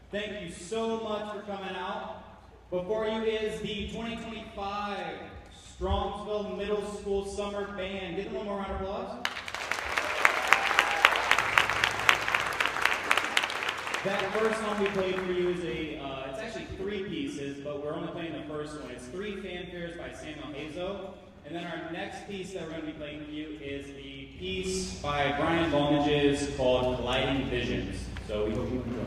Thank you so much for coming out. Before you is the 2025 Strongsville Middle School Summer Band. Give them one more round of applause. That first song we played for you is it's actually 3 pieces, but we're only playing the first one. It's 3 fanfares by Samuel Hazo. And then our next piece that we're going to be playing for you is the piece by Brian Volmages called Colliding Visions. So we hope you enjoy.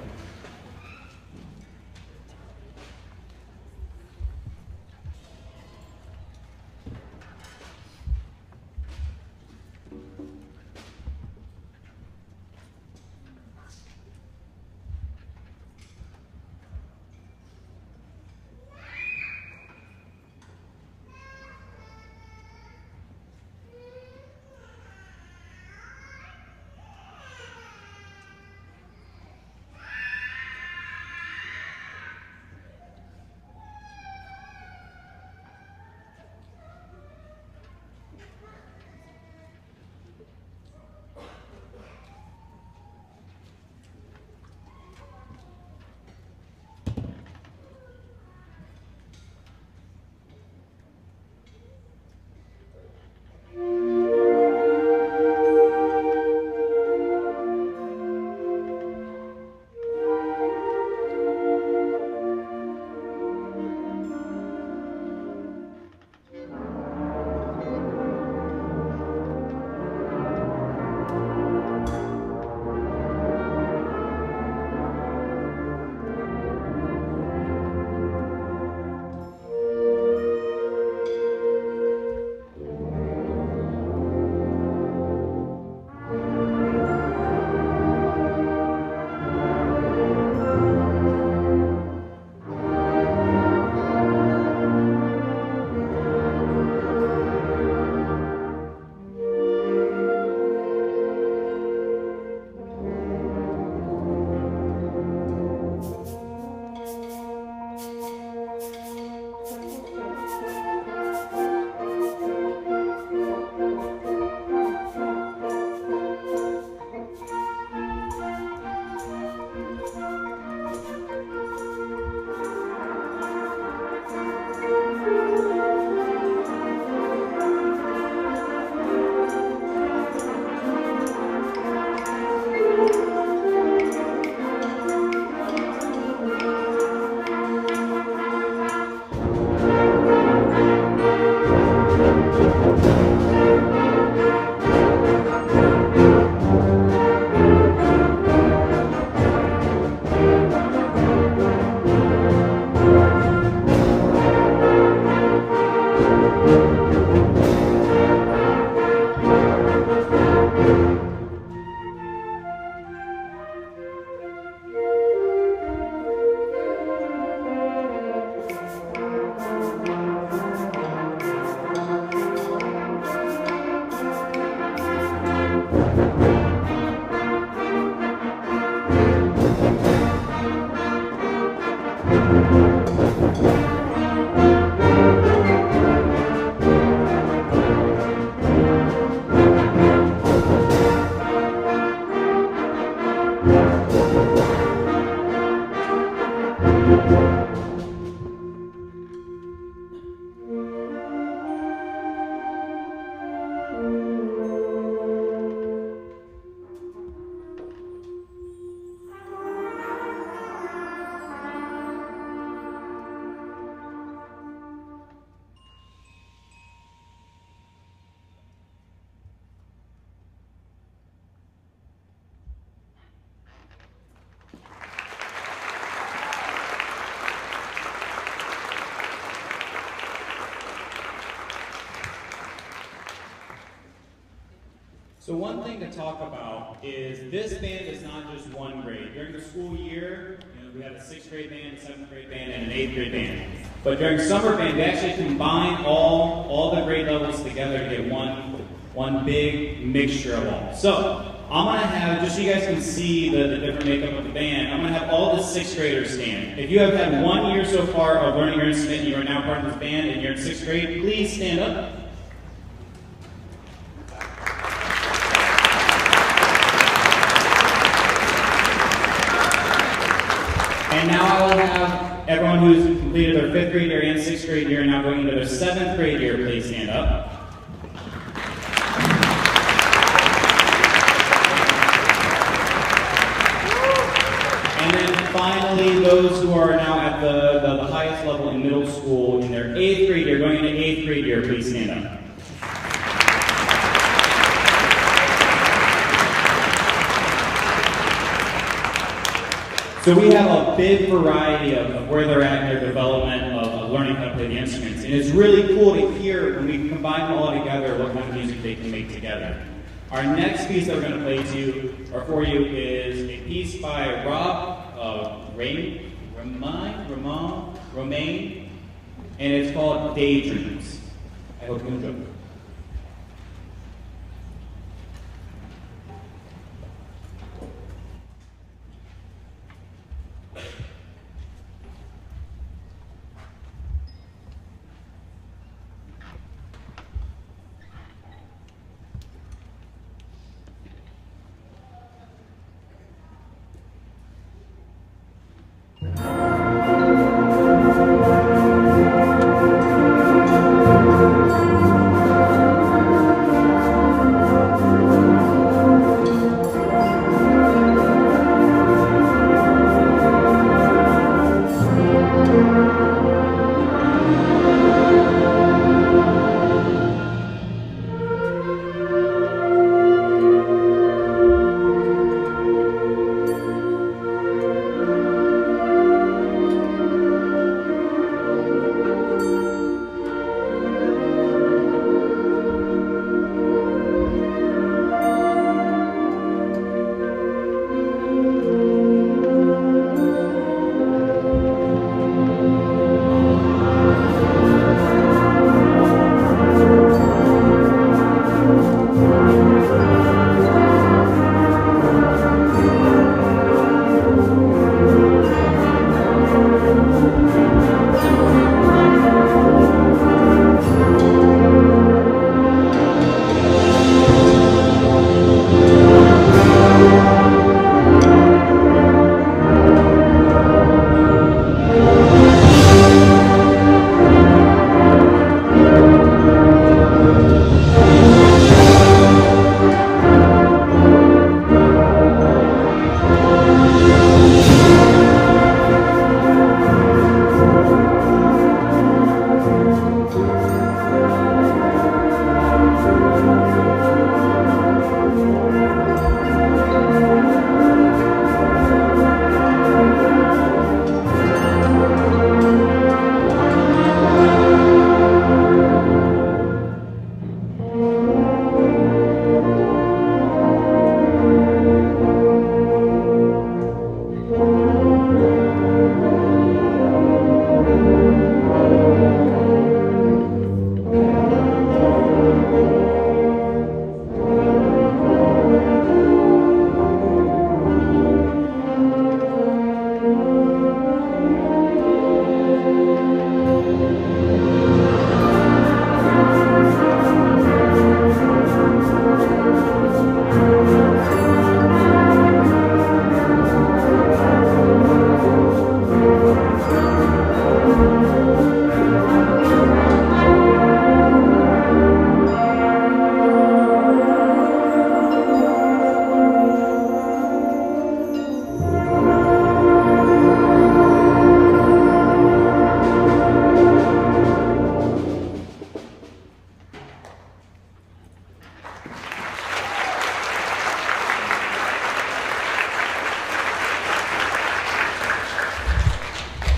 So one thing to talk about is this band is not just one grade. During the school year, we have a 6th grade band, a 7th grade band, and an 8th grade band. But during summer band, we actually combine all the grade levels together to get one big mixture of all. So I'm going to have, just so you guys can see the different makeup of the band, I'm going to have all the 6th graders stand. If you have had 1 year so far of learning your instrument and you are now part of this band and you're in 6th grade, please stand up. now we'll have everyone who's completed their 5th grade year and 6th grade year now going into their 7th grade year, please stand up. And then finally, those who are now at the highest level in middle school in their 8th grade year, going into 8th grade year, please stand up. So we have a big variety of where they're at in their development of learning how to play the instruments. And it's really cool to hear when we combine them all together what kind of music they can make together. Our next piece that we're going to play for you is a piece by Romain, and it's called Daydreams. I hope you enjoy it.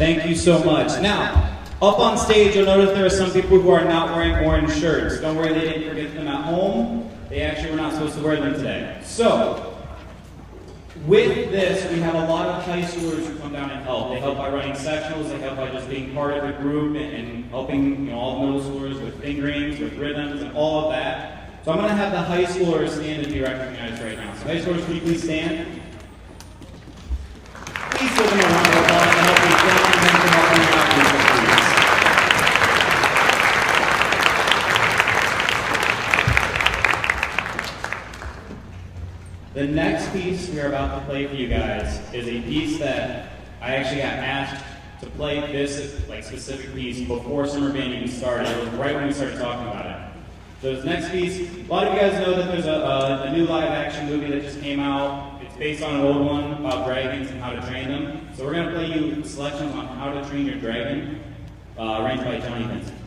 Thank you so much. Now, up on stage, you'll notice there are some people who are not wearing orange shirts. Don't worry, they didn't forget them at home. They actually were not supposed to wear them today. So, with this, we have a lot of high schoolers who come down and help. They help by running sectionals, they help by just being part of the group and helping all the middle schoolers with fingerings, with rhythms, and all of that. So I'm going to have the high schoolers stand and be recognized right now. So high schoolers, can you please stand? Please give them a round of applause to help me film and to help me out with the next piece we are about to play for you guys is a piece that I actually got asked to play this like specific piece before summer band even started. It was right when we started talking about it. So this next piece, a lot of you guys know that there's a new live action movie that just came out. It's based on an old one about dragons and how to train them. So we're going to play you selections on how to train your dragon, arranged by Johnny Vincent.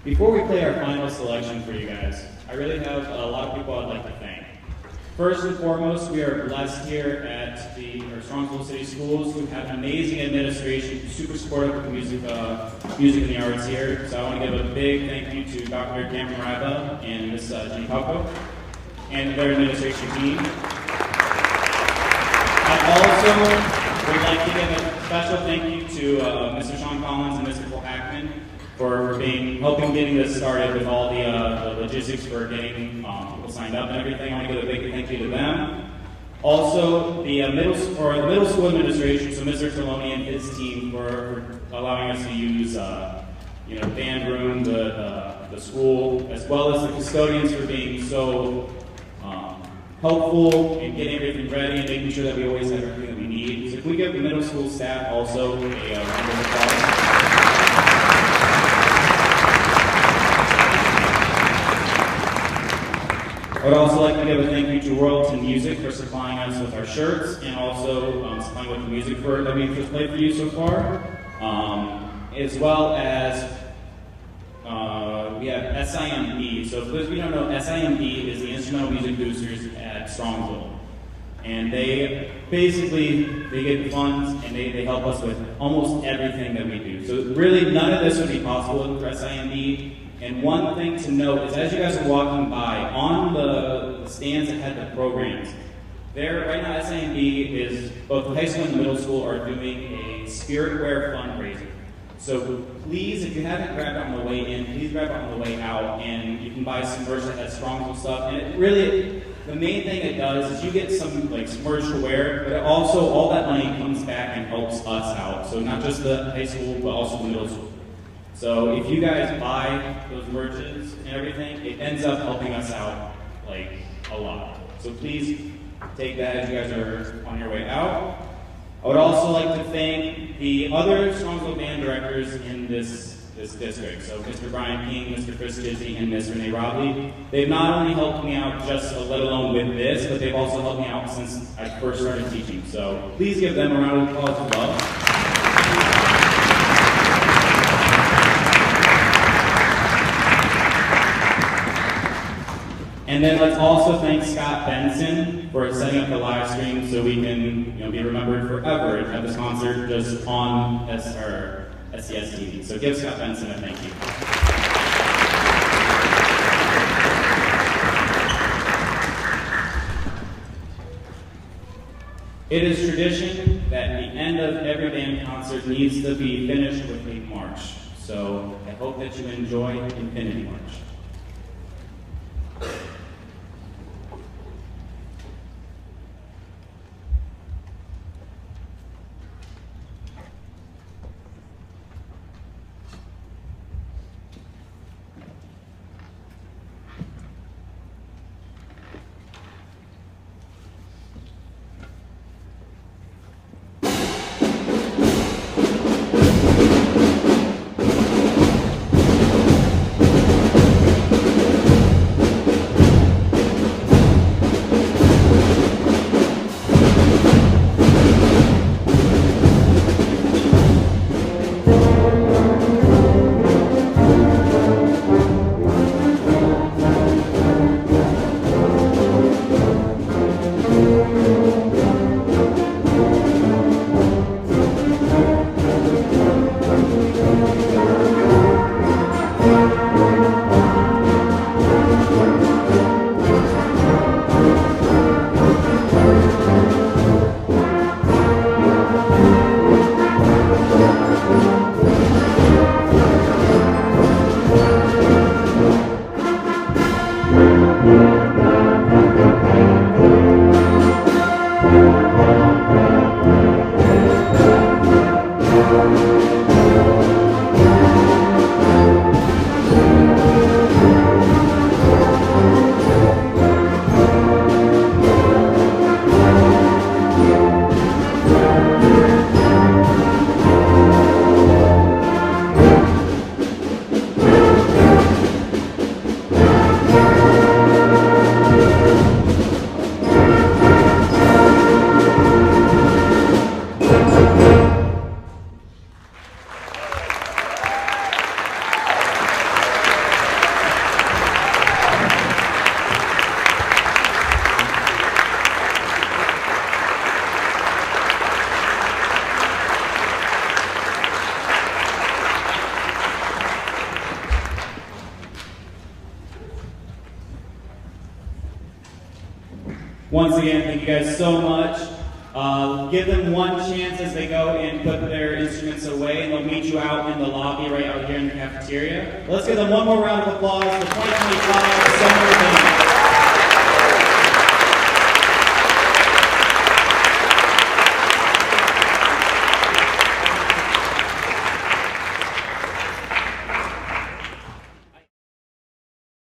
Before we play our final selection for you guys, I really have a lot of people I'd like to thank. First and foremost, we are blessed here at our Strongsville City Schools who have an amazing administration, super supportive of music and the arts here. So I want to give a big thank you to Dr. Cameron Riva and Ms. Jean Palco and their administration team. I also would like to give a special thank you to Mr. Sean Collins and Mr. Cole Hackman for helping getting this started with all the logistics for getting people signed up and everything. I want to give a big thank you to them. Also, the middle school administration, so Mr. Trelawney and his team for allowing us to use band room, the school, as well as the custodians for being so helpful in getting everything ready and making sure that we always have everything that we need. So if we give the middle school staff also a round of applause. I would also like to give a thank you to Royalton Music for supplying us with our shirts and also supplying with the music that we've just played for you so far, as well as we have SIMB. So for those of you who don't know, SIMB is the Instrumental Music Boosters at Strongsville. And they get the funds and they help us with almost everything that we do. So really none of this would be possible with SIMB. And one thing to note is as you guys are walking by, on the stands that had the programs, right now SIMB is, both the high school and the middle school are doing a spirit wear fundraiser. So please, if you haven't grabbed it on the way in, please grab it on the way out, and you can buy some merch that has Strongsville stuff. And it really, the main thing it does is you get some merch to wear, but also all that money comes back and helps us out. So not just the high school, but also the middle school. So if you guys buy those merches and everything, it ends up helping us out a lot. So please take that as you guys are on your way out. I would also like to thank the other Strongsville band directors in this district. So Mr. Brian King, Mr. Chris Gizzi, and Ms. Renee Robley. They've not only helped me out let alone with this, but they've also helped me out since I first started teaching. So please give them a round of applause as well. And then let's also thank Scott Benson for setting up the live stream so we can be remembered forever and have this concert just on SCS TV. So give Scott Benson a thank you. It is tradition that the end of every band concert needs to be finished with a march. So I hope that you enjoy Infinity March. Once again, thank you guys so much. Give them one chance as they go and put their instruments away, and they'll meet you out in the lobby right out here in the cafeteria. Let's give them one more round of applause for 2025.